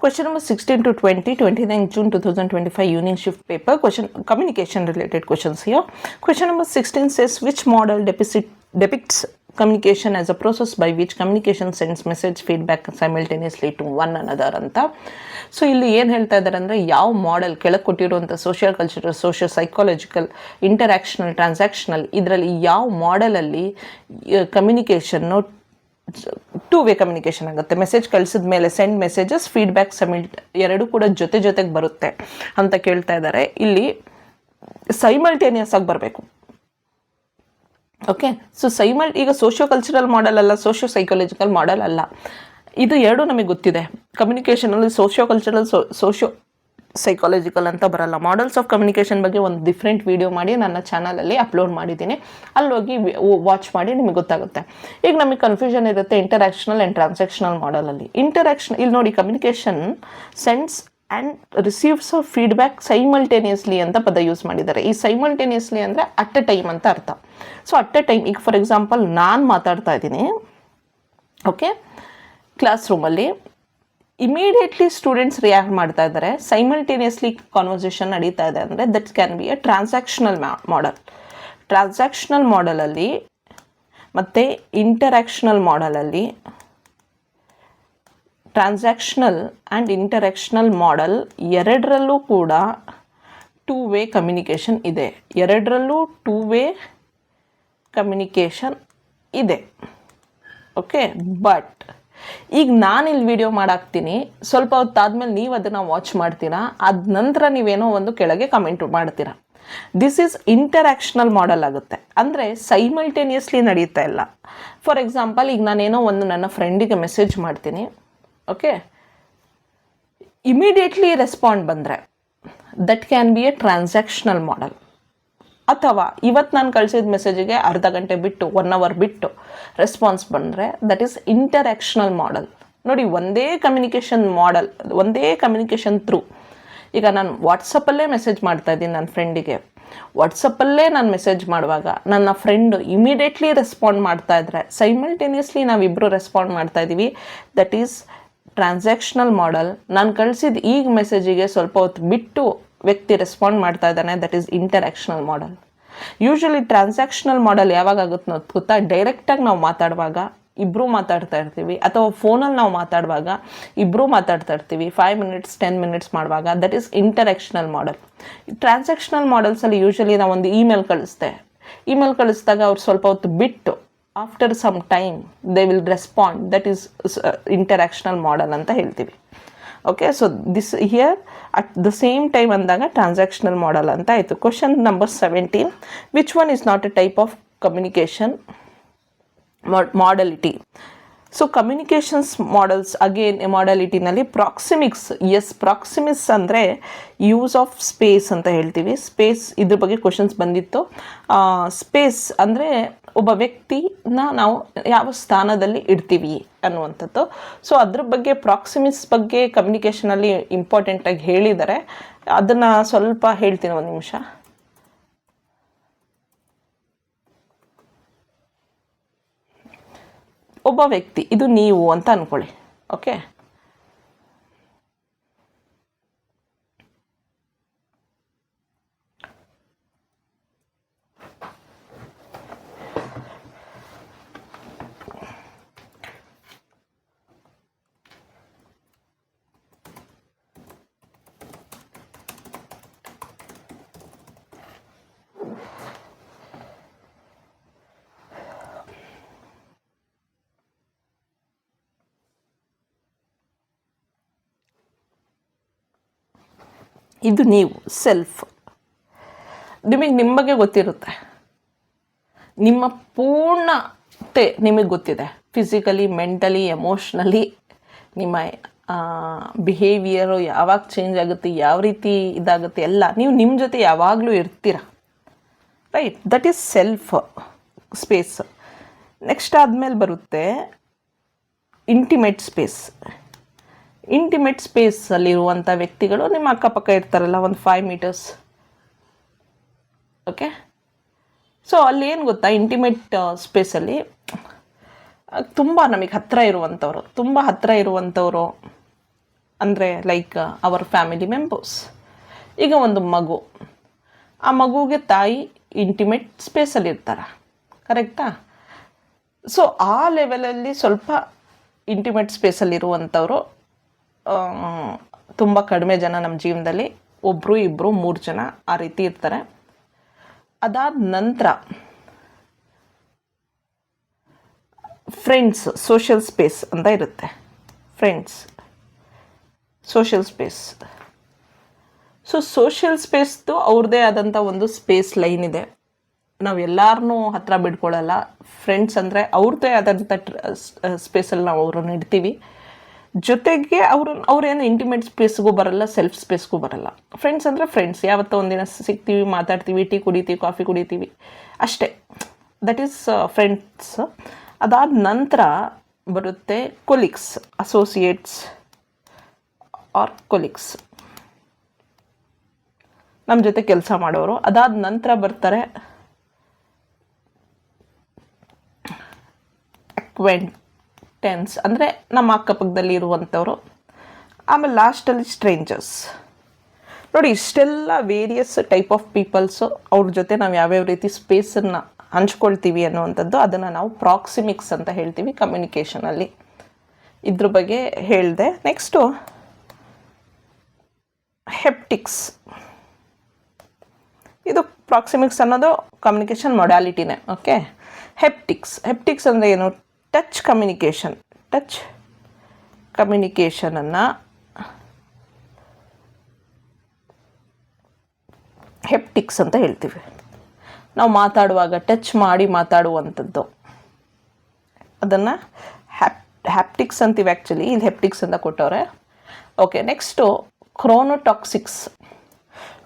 Question number 16 to 20, 29 June 2025 Union Shift paper. Question communication related questions here. Question number 16 says which model depicts communication as a process by which communication sends message feedback simultaneously to one another ಅಂತ. So ಇಲ್ಲಿ ಏನು ಹೇಳ್ತಾ ಇದ್ದಾರೆ ಅಂದರೆ ಯಾವ model ಕೆಳಗೆ ಕೊಟ್ಟಿರುವಂಥ social cultural social psychological interactional transactional ಇದರಲ್ಲಿ ಯಾವ ಮಾಡೆಲಲ್ಲಿ ಕಮ್ಯುನಿಕೇಷನ್ನು ಟೂ ವೇ ಕಮ್ಯುನಿಕೇಷನ್ ಆಗುತ್ತೆ. ಮೆಸೇಜ್ ಕಳಿಸಿದ ಮೇಲೆ ಸೆಂಡ್ ಮೆಸೇಜಸ್ ಫೀಡ್ಬ್ಯಾಕ್ ಎರಡೂ ಕೂಡ ಜೊತೆಗೆ ಬರುತ್ತೆ ಅಂತ ಕೇಳ್ತಾ ಇದ್ದಾರೆ. ಇಲ್ಲಿ ಸೈಮಲ್ಟೇನಿಯಸ್ ಆಗಿ ಬರಬೇಕು. ಓಕೆ, ಸೊ ಈಗ ಸೋಷಿಯೋ ಕಲ್ಚರಲ್ ಮಾಡೆಲ್ ಅಲ್ಲ, ಸೋಷಿಯೋ ಸೈಕಾಲಜಿಕಲ್ ಮಾಡೆಲ್ ಅಲ್ಲ. ಇದು ಎರಡು ನಮಗೆ ಗೊತ್ತಿದೆ. ಕಮ್ಯುನಿಕೇಷನಲ್ಲಿ ಸೋಷಿಯೋ ಕಲ್ಚರಲ್ ಸೋಷಿಯೋ ಸೈಕಾಲಜಿಕಲ್ ಅಂತ ಬರಲ್ಲ. ಮಾಡೆಲ್ಸ್ ಆಫ್ ಕಮ್ಯುನಿಕೇಷನ್ ಬಗ್ಗೆ ಒಂದು ಡಿಫ್ರೆಂಟ್ ವಿಡಿಯೋ ಮಾಡಿ ನನ್ನ ಚಾನಲಲ್ಲಿ ಅಪ್ಲೋಡ್ ಮಾಡಿದ್ದೀನಿ, ಅಲ್ಲಿ ಹೋಗಿ ವಾಚ್ ಮಾಡಿ ನಿಮಗೆ ಗೊತ್ತಾಗುತ್ತೆ. ಈಗ ನಮಗೆ ಕನ್ಫ್ಯೂಷನ್ ಇರುತ್ತೆ ಇಂಟರಾಕ್ಷನಲ್ ಆ್ಯಂಡ್ ಟ್ರಾನ್ಸಾಕ್ಷನಲ್ ಮಾಡೆಲಲ್ಲಿ. ಇಲ್ಲಿ ನೋಡಿ, communication sends and receives feedback simultaneously ಅಂತ ಪದ ಯೂಸ್ ಮಾಡಿದ್ದಾರೆ. ಈ ಸೈಮಲ್ಟೇನಿಯಸ್ಲಿ ಅಂದರೆ ಅಟ್ ಎ ಟೈಮ್ ಅಂತ ಅರ್ಥ. ಸೊ ಅಟ್ ಎ ಟೈಮ್, ಈಗ ಫಾರ್ ಎಕ್ಸಾಂಪಲ್ ನಾನು ಮಾತಾಡ್ತಾ ಇದ್ದೀನಿ, ಓಕೆ, ಕ್ಲಾಸ್ ರೂಮಲ್ಲಿ ಇಮಿಡಿಯೇಟ್ಲಿ ಸ್ಟೂಡೆಂಟ್ಸ್ ರಿಯಾಕ್ಟ್ ಮಾಡ್ತಾ ಇದ್ದಾರೆ, ಸೈಮಲ್ಟೇನಿಯಸ್ಲಿ ಕಾನ್ವರ್ಸೇಷನ್ ನಡೀತಾ ಇದೆ ಅಂದರೆ that can be a transactional model. Transactional ಮಾಡೆಲಲ್ಲಿ ಮತ್ತು ಇಂಟರಾಕ್ಷನಲ್ ಮಾಡೆಲಲ್ಲಿ ಟ್ರಾನ್ಸಾಕ್ಷನಲ್ ಆ್ಯಂಡ್ ಇಂಟರಾಕ್ಷನಲ್ ಮಾಡೆಲ್ ಎರಡರಲ್ಲೂ ಕೂಡ ಟೂ ವೇ ಕಮ್ಯುನಿಕೇಷನ್ ಇದೆ. ಎರಡರಲ್ಲೂ ಟೂ ವೇ ಕಮ್ಯುನಿಕೇಷನ್ ಇದೆ. ಓಕೆ, ಬಟ್ ಈಗ ನಾನಿಲ್ಲಿ ವಿಡಿಯೋ ಮಾಡಾಕ್ತೀನಿ, ಸ್ವಲ್ಪ ಹೊತ್ತಾದ್ಮೇಲೆ ನೀವು ಅದನ್ನು ವಾಚ್ ಮಾಡ್ತೀರಾ, ಅದ ನಂತರ ನೀವೇನೋ ಒಂದು ಕೆಳಗೆ ಕಮೆಂಟ್ ಮಾಡ್ತೀರಾ. ದಿಸ್ ಈಸ್ ಇಂಟರಾಕ್ಷನಲ್ ಮಾಡೆಲ್ ಆಗುತ್ತೆ. ಅಂದರೆ ಸೈಮಲ್ಟೇನಿಯಸ್ಲಿ ನಡೀತಾ ಇಲ್ಲ. ಫಾರ್ ಎಕ್ಸಾಂಪಲ್, ಈಗ ನಾನೇನೋ ಒಂದು ನನ್ನ ಫ್ರೆಂಡಿಗೆ ಮೆಸೇಜ್ ಮಾಡ್ತೀನಿ, ಓಕೆ, ಇಮಿಡಿಯೇಟ್ಲಿ ರೆಸ್ಪಾಂಡ್ ಬಂದರೆ that can be a transactional model. ಅಥವಾ ಇವತ್ತು ನಾನು ಕಳಿಸಿದ ಮೆಸೇಜಿಗೆ ಅರ್ಧ ಗಂಟೆ ಬಿಟ್ಟು 1 hour ಬಿಟ್ಟು ರೆಸ್ಪಾನ್ಸ್ ಬಂದರೆ ದಟ್ ಈಸ್ ಇಂಟರಾಕ್ಷನಲ್ ಮಾಡೆಲ್. ನೋಡಿ, ಒಂದೇ ಕಮ್ಯುನಿಕೇಷನ್ ಥ್ರೂ. ಈಗ ನಾನು ವಾಟ್ಸಪ್ಪಲ್ಲೇ ಮೆಸೇಜ್ ಮಾಡ್ತಾ ಇದ್ದೀನಿ ನನ್ನ ಫ್ರೆಂಡಿಗೆ. ವಾಟ್ಸಪ್ಪಲ್ಲೇ ನಾನು ಮೆಸೇಜ್ ಮಾಡುವಾಗ ನನ್ನ ಫ್ರೆಂಡು ಇಮಿಡಿಯೇಟ್ಲಿ ರೆಸ್ಪಾಂಡ್ ಮಾಡ್ತಾ ಇದ್ರೆ, ಸೈಮಲ್ಟೇನಿಯಸ್ಲಿ ನಾವಿಬ್ಬರು ರೆಸ್ಪಾಂಡ್ ಮಾಡ್ತಾ ಇದ್ದೀವಿ, ದಟ್ ಈಸ್ ಟ್ರಾನ್ಸಾಕ್ಷನಲ್ ಮಾಡೆಲ್. ನಾನು ಕಳಿಸಿದ ಈಗ ಮೆಸೇಜಿಗೆ ಸ್ವಲ್ಪ ಹೊತ್ತು ಬಿಟ್ಟು ವ್ಯಕ್ತಿ ರೆಸ್ಪಾಂಡ್ ಮಾಡ್ತಾ ಇದ್ದಾನೆ, that is interactional model. Usually transactional model ಯಾವಾಗ ಆಗುತ್ತೆ ಗೊತ್ತಾ? ಡೈರೆಕ್ಟಾಗಿ ನಾವು ಮಾತಾಡುವಾಗ ಇಬ್ಬರೂ ಮಾತಾಡ್ತಾ ಇರ್ತೀವಿ, ಅಥವಾ ಫೋನಲ್ಲಿ ನಾವು ಮಾತಾಡುವಾಗ ಇಬ್ಬರೂ ಮಾತಾಡ್ತಾ ಇರ್ತೀವಿ, 5 minutes 10 minutes ಮಾಡುವಾಗ, that is interactional model. Transactional ಮಾಡೆಲ್ಸಲ್ಲಿ ಯೂಶ್ವಲಿ ನಾವು ಒಂದು ಇಮೇಲ್ ಕಳಿಸಿದಾಗ ಅವ್ರು ಸ್ವಲ್ಪ ಹೊತ್ತು ಬಿಟ್ಟು after some time they will respond, that is interactional model ಅಂತ ಹೇಳ್ತೀವಿ. Okay, so this here at the same time ಅಂದಾಗ ಟ್ರಾನ್ಸಾಕ್ಷನಲ್ ಮಾಡೆಲ್ ಅಂತ ಆಯಿತು. Question number 17, which one is not a type of communication modality? So communications models again ಮಾಡೆಲಿಟಿನಲ್ಲಿ proxemics. Yes, proxemics ಅಂದರೆ use of space ಅಂತ ಹೇಳ್ತೀವಿ. Space ಇದ್ರ ಬಗ್ಗೆ questions ಬಂದಿತ್ತು. ಸ್ಪೇಸ್ ಅಂದರೆ ಒಬ್ಬ ವ್ಯಕ್ತಿನ ನಾವು ಯಾವ ಸ್ಥಾನದಲ್ಲಿ ಇಡ್ತೀವಿ ಅನ್ನುವಂಥದ್ದು. ಸೊ ಅದ್ರ ಬಗ್ಗೆ ಪ್ರಾಕ್ಸಿಮಿಕ್ಸ್ ಬಗ್ಗೆ ಕಮ್ಯುನಿಕೇಷನಲ್ಲಿ ಇಂಪಾರ್ಟೆಂಟಾಗಿ ಹೇಳಿದ್ದಾರೆ. ಅದನ್ನು ಸ್ವಲ್ಪ ಹೇಳ್ತೀನಿ, ಒಂದು ನಿಮಿಷ. ಒಬ್ಬ ವ್ಯಕ್ತಿ, ಇದು ನೀವು ಅಂತ ಅಂದ್ಕೊಳ್ಳಿ, ಓಕೆ. ಇದು ನೀವು, ಸೆಲ್ಫ್. ನಿಮ್ಮ ಬಗ್ಗೆ ಗೊತ್ತಿರುತ್ತೆ, ನಿಮ್ಮ ಪೂರ್ಣತೆ ನಿಮಗೆ ಗೊತ್ತಿದೆ. ಫಿಸಿಕಲಿ, ಮೆಂಟಲಿ, ಎಮೋಷ್ನಲಿ ನಿಮ್ಮ ಬಿಹೇವಿಯರು ಯಾವಾಗ ಚೇಂಜ್ ಆಗುತ್ತೆ, ಯಾವ ರೀತಿ ಇದಾಗುತ್ತೆ, ಎಲ್ಲ ನೀವು ನಿಮ್ಮ ಜೊತೆ ಯಾವಾಗಲೂ ಇರ್ತೀರ, right? That is self space. Next ಆದಮೇಲೆ ಬರುತ್ತೆ ಇಂಟಿಮೇಟ್ ಸ್ಪೇಸ್. ಇಂಟಿಮೇಟ್ ಸ್ಪೇಸಲ್ಲಿರುವಂಥ ವ್ಯಕ್ತಿಗಳು ನಿಮ್ಮ ಅಕ್ಕಪಕ್ಕ ಇರ್ತಾರಲ್ಲ, ಒಂದು 5 meters, ಓಕೆ. ಸೊ ಅಲ್ಲಿ ಏನು ಗೊತ್ತಾ, ಇಂಟಿಮೇಟ್ ಸ್ಪೇಸಲ್ಲಿ ತುಂಬ ನಮಗೆ ಹತ್ತಿರ ಇರುವಂಥವ್ರು ಅಂದರೆ ಲೈಕ್ ಅವರ್ ಫ್ಯಾಮಿಲಿ ಮೆಂಬರ್ಸ್. ಈಗ ಒಂದು ಮಗು, ಆ ಮಗುಗೆ ತಾಯಿ ಇಂಟಿಮೇಟ್ ಸ್ಪೇಸಲ್ಲಿ ಇರ್ತಾರೆ, ಕರೆಕ್ಟಾ? ಸೊ ಆ ಲೆವೆಲಲ್ಲಿ ಸ್ವಲ್ಪ ಇಂಟಿಮೇಟ್ ಸ್ಪೇಸಲ್ಲಿರುವಂಥವ್ರು ತುಂಬ ಕಡಿಮೆ ಜನ ನಮ್ಮ ಜೀವನದಲ್ಲಿ. ಒಬ್ಬರು ಇಬ್ಬರು 3 ಜನ ಆ ರೀತಿ ಇರ್ತಾರೆ. ಅದಾದ ನಂತರ ಫ್ರೆಂಡ್ಸ್, ಸೋಷಿಯಲ್ ಸ್ಪೇಸ್ ಅಂತ ಇರುತ್ತೆ. Friends, social space. So social ಸ್ಪೇಸ್ದು ಅವ್ರದ್ದೇ ಆದಂಥ ಒಂದು ಸ್ಪೇಸ್ ಲೈನ್ ಇದೆ. ನಾವು ಎಲ್ಲರನ್ನೂ ಹತ್ರ ಬಿಡ್ಕೊಳ್ಳಲ್ಲ. ಫ್ರೆಂಡ್ಸ್ ಅಂದರೆ ಅವ್ರದ್ದೇ ಆದಂಥ ಸ್ಪೇಸಲ್ಲಿ ನಾವು ಅವ್ರನ್ನ ಇಡ್ತೀವಿ. ಜೊತೆಗೆ ಅವ್ರೇನು ಇಂಟಿಮೇಟ್ ಸ್ಪೇಸ್ಗೂ ಬರಲ್ಲ, ಸೆಲ್ಫ್ ಸ್ಪೇಸ್ಗೂ ಬರಲ್ಲ. ಫ್ರೆಂಡ್ಸ್ ಅಂದರೆ ಫ್ರೆಂಡ್ಸ್, ಯಾವತ್ತೋ ಒಂದಿನ ಸಿಗ್ತೀವಿ, ಮಾತಾಡ್ತೀವಿ, ಟೀ ಕುಡಿತೀವಿ, ಕಾಫಿ ಕುಡಿತೀವಿ, ಅಷ್ಟೇ. That is friends. ಅದಾದ ನಂತರ ಬರುತ್ತೆ ಕೊಲೀಗ್ಸ್, ಅಸೋಸಿಯೇಟ್ಸ್ ಆರ್ ಕೊಲೀಗ್ಸ್, ನಮ್ಮ ಜೊತೆ ಕೆಲಸ ಮಾಡೋರು. ಅದಾದ ನಂತರ ಬರ್ತಾರೆ ಅಕ್ವೆಂಟೆನ್ಸ್, ಅಂದರೆ ನಮ್ಮ ಅಕ್ಕಪಕ್ಕದಲ್ಲಿ ಇರುವಂಥವ್ರು. ಆಮೇಲೆ ಲಾಸ್ಟಲ್ಲಿ ಸ್ಟ್ರೇಂಜರ್ಸ್. ನೋಡಿ, ಇಷ್ಟೆಲ್ಲ ವೇರಿಯಸ್ ಟೈಪ್ ಆಫ್ ಪೀಪಲ್ಸು, ಅವ್ರ ಜೊತೆ ನಾವು ಯಾವ್ಯಾವ ರೀತಿ ಸ್ಪೇಸನ್ನು ಹಂಚ್ಕೊಳ್ತೀವಿ ಅನ್ನುವಂಥದ್ದು, ಅದನ್ನು ನಾವು ಪ್ರಾಕ್ಸಿಮಿಕ್ಸ್ ಅಂತ ಹೇಳ್ತೀವಿ ಕಮ್ಯುನಿಕೇಷನಲ್ಲಿ. ಇದ್ರ ಬಗ್ಗೆ ಹೇಳಿದೆ. ನೆಕ್ಸ್ಟು ಹೆಪ್ಟಿಕ್ಸ್. ಇದು ಪ್ರಾಕ್ಸಿಮಿಕ್ಸ್ ಅನ್ನೋದು ಕಮ್ಯುನಿಕೇಷನ್ ಮೊಡ್ಯಾಲಿಟಿನೇ. ಓಕೆ, ಹೆಪ್ಟಿಕ್ಸ್ ಅಂದರೆ ಏನು? ಟಚ್ ಕಮ್ಯುನಿಕೇಷನನ್ನು ಹೆಪ್ಟಿಕ್ಸ್ ಅಂತ ಹೇಳ್ತೀವಿ. ನಾವು ಮಾತಾಡುವಾಗ ಟಚ್ ಮಾಡಿ ಮಾತಾಡುವಂಥದ್ದು, ಅದನ್ನು ಹ್ಯಾಪ್ಟಿಕ್ಸ್ ಅಂತೀವಿ. ಆ್ಯಕ್ಚುಲಿ ಇಲ್ಲಿ ಹೆಪ್ಟಿಕ್ಸ್ ಅಂತ ಕೊಟ್ಟವ್ರೆ. Okay, next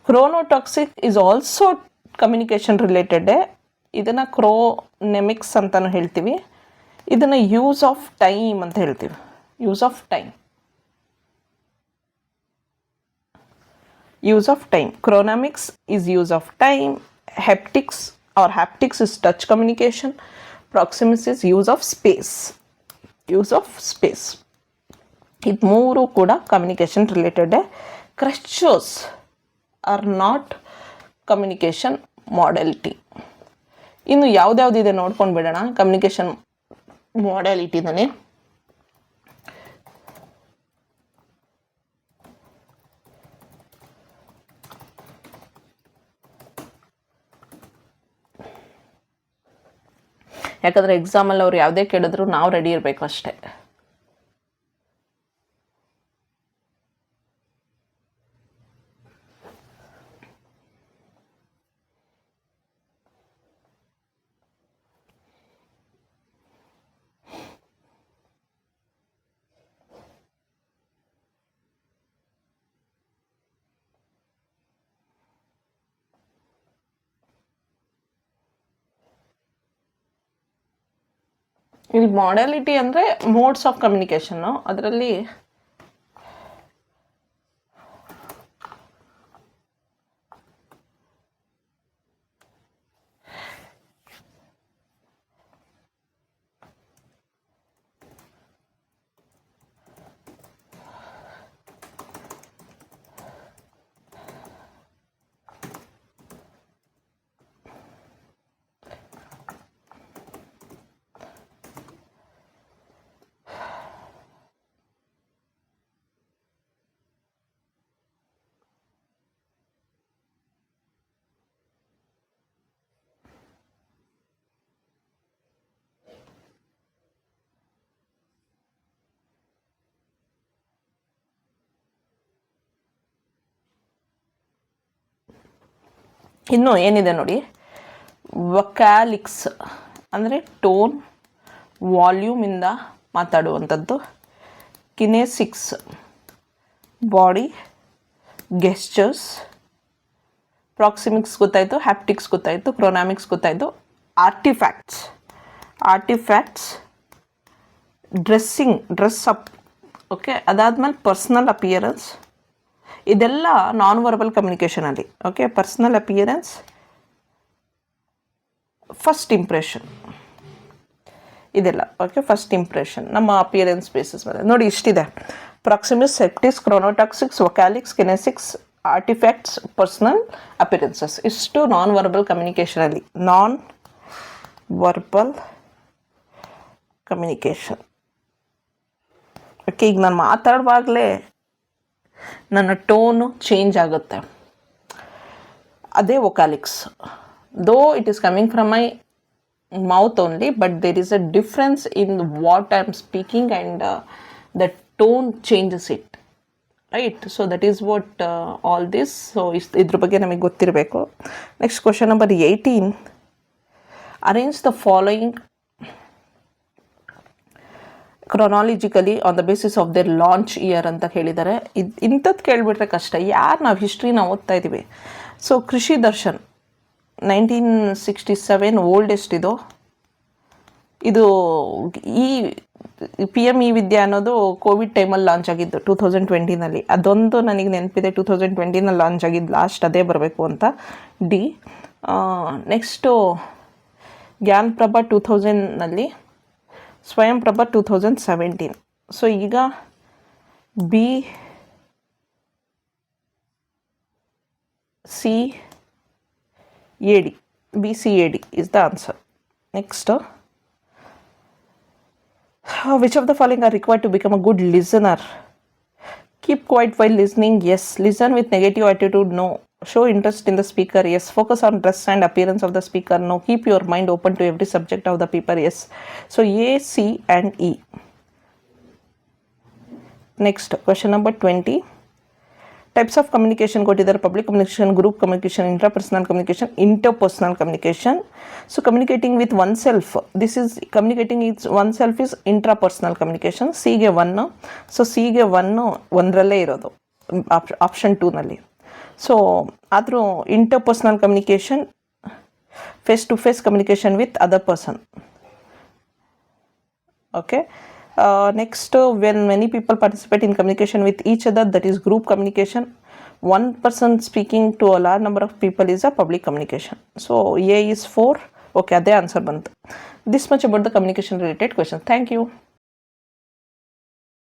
chronotoxic is also communication ರಿಲೇಟೆಡೇ. ಇದನ್ನು ಕ್ರೋನೆಮಿಕ್ಸ್ ಅಂತಲೂ ಹೇಳ್ತೀವಿ. ಇದನ್ನು ಯೂಸ್ ಆಫ್ ಟೈಮ್ ಅಂತ ಹೇಳ್ತೀವಿ. Use of time. Chronemics is use of time. Haptics is touch communication. Proxemics is use of space. ಇದು ಮೂರು ಕೂಡ ಕಮ್ಯುನಿಕೇಷನ್ ರಿಲೇಟೆಡೇ. Gestures are not communication modality. ಇನ್ನು ಯಾವುದ್ಯಾವುದಿದೆ ನೋಡ್ಕೊಂಡು ಬಿಡೋಣ ಕಮ್ಯುನಿಕೇಷನ್ ಮಾಡೆಲಿಟಿನಲ್ಲಿ. ಯಾಕಂದರೆ ಎಕ್ಸಾಮಲ್ಲಿ ಅವ್ರು ಯಾವುದೇ ಕೇಳಿದ್ರು ನಾವು ರೆಡಿ ಇರಬೇಕು ಅಷ್ಟೇ. ಇಲ್ಲಿ ಮಾಡೆಲಿಟಿ ಅಂದರೆ ಮೋಡ್ಸ್ ಆಫ್ ಕಮ್ಯುನಿಕೇಷನ್ನು. ಅದರಲ್ಲಿ ಇನ್ನು ಏನಿದೆ ನೋಡಿ, ವೊಕ್ಯಾಲಿಕ್ಸ್ ಅಂದರೆ ಟೋನ್, ವಾಲ್ಯೂಮಿಂದ ಮಾತಾಡುವಂಥದ್ದು. Kinesics body gestures. ಪ್ರಾಕ್ಸಿಮಿಕ್ಸ್ ಗೊತ್ತಾಯಿತು, ಹ್ಯಾಪ್ಟಿಕ್ಸ್ ಗೊತ್ತಾಯಿತು, ಕ್ರೋನಾಮಿಕ್ಸ್ ಗೊತ್ತಾಯಿತು. Artifacts dress up. ಓಕೆ, ಅದಾದಮೇಲೆ ಪರ್ಸ್ನಲ್ ಅಪಿಯರೆನ್ಸ್. ಇದೆಲ್ಲ ನಾನ್ ವರ್ಬಲ್ ಕಮ್ಯುನಿಕೇಷನಲ್ಲಿ. Okay, personal appearance, first impression, ಇದೆಲ್ಲ. ಓಕೆ, ಫಸ್ಟ್ ಇಂಪ್ರೆಷನ್ ನಮ್ಮ ಅಪಿಯರೆನ್ಸ್ ಬೇಸಿಸ್ ಮೇಲೆ. ನೋಡಿ ಇಷ್ಟಿದೆ. Proxemics, haptics, chronotoxics, vocalics, kinesics, artifacts, personal appearances. ಇಷ್ಟು ನಾನ್ ವರ್ಬಲ್ ಕಮ್ಯುನಿಕೇಷನಲ್ಲಿ. Non verbal communication. ಓಕೆ, ಈಗ ನಾನು ಮಾತಾಡುವಾಗಲೇ ನನ್ನ ಟೋನು ಚೇಂಜ್ ಆಗುತ್ತೆ. ಅದೇ vocalics. Though it is coming from my mouth only, but there is a difference in what I am speaking and the tone changes it, right? So that is what all this. So ಇದ್ರ ಬಗ್ಗೆ ನಮಗೆ ಗೊತ್ತಿರಬೇಕು. Next question number 18. Arrange the following chronologically on the basis of their launch year ಅಂತ ಹೇಳಿದ್ದಾರೆ. ಇಂಥದ್ದು ಕೇಳಿಬಿಟ್ರೆ ಕಷ್ಟ. ಯಾರು ನಾವು ಹಿಸ್ಟ್ರಿನ ಓದ್ತಾ ಇದ್ದೀವಿ. ಸೊ ಕೃಷಿ ದರ್ಶನ್ 1967 ಓಲ್ಡೆಸ್ಟ್ ಇದು ಈ PME ವಿದ್ಯಾ ಅನ್ನೋದು ಕೋವಿಡ್ ಟೈಮಲ್ಲಿ ಲಾಂಚ್ ಆಗಿದ್ದು 2020ನಲ್ಲಿ. ಅದೊಂದು ನನಗೆ ನೆನಪಿದೆ, 2020ನಲ್ಲಿ ಲಾಂಚ್ ಆಗಿದ್ದು ಲಾಸ್ಟ್, ಅದೇ ಬರಬೇಕು ಅಂತ. ಡಿ. ನೆಕ್ಸ್ಟು ಜ್ಞಾನಪ್ರಭಾ 2000ನಲ್ಲಿ, ಸ್ವಯಂಪ್ರಭಾ 2017. ಸೊ ಈಗ BCAD is the answer. Next, which of the following are required to become a good listener? Keep quiet while listening, yes. Listen with negative attitude, no. Show interest in the speaker, yes. Focus on dress and appearance of the speaker, no. Keep your mind open to every subject of the paper, yes. So A, C and E. Next, question number 20. Types of communication ಕೊಟ್ಟಿದ್ದಾರೆ. Public communication, group communication, intrapersonal communication, interpersonal communication. So communicating with oneself, this is communicating with oneself is intrapersonal communication. ಸಿಗೆ 1. So ಸಿಗೆ 1 ಒಂದರಲ್ಲೇ ಇರೋದು option 2ನಲ್ಲಿ. So ಆದರೂ interpersonal communication, face to face communication with other person. Okay. Next, when many people participate in communication with each other, that is group communication. One person speaking to a large number of people is a public communication. So A is 4. Okay, the answer bantu. This much about the communication related questions. Thank you.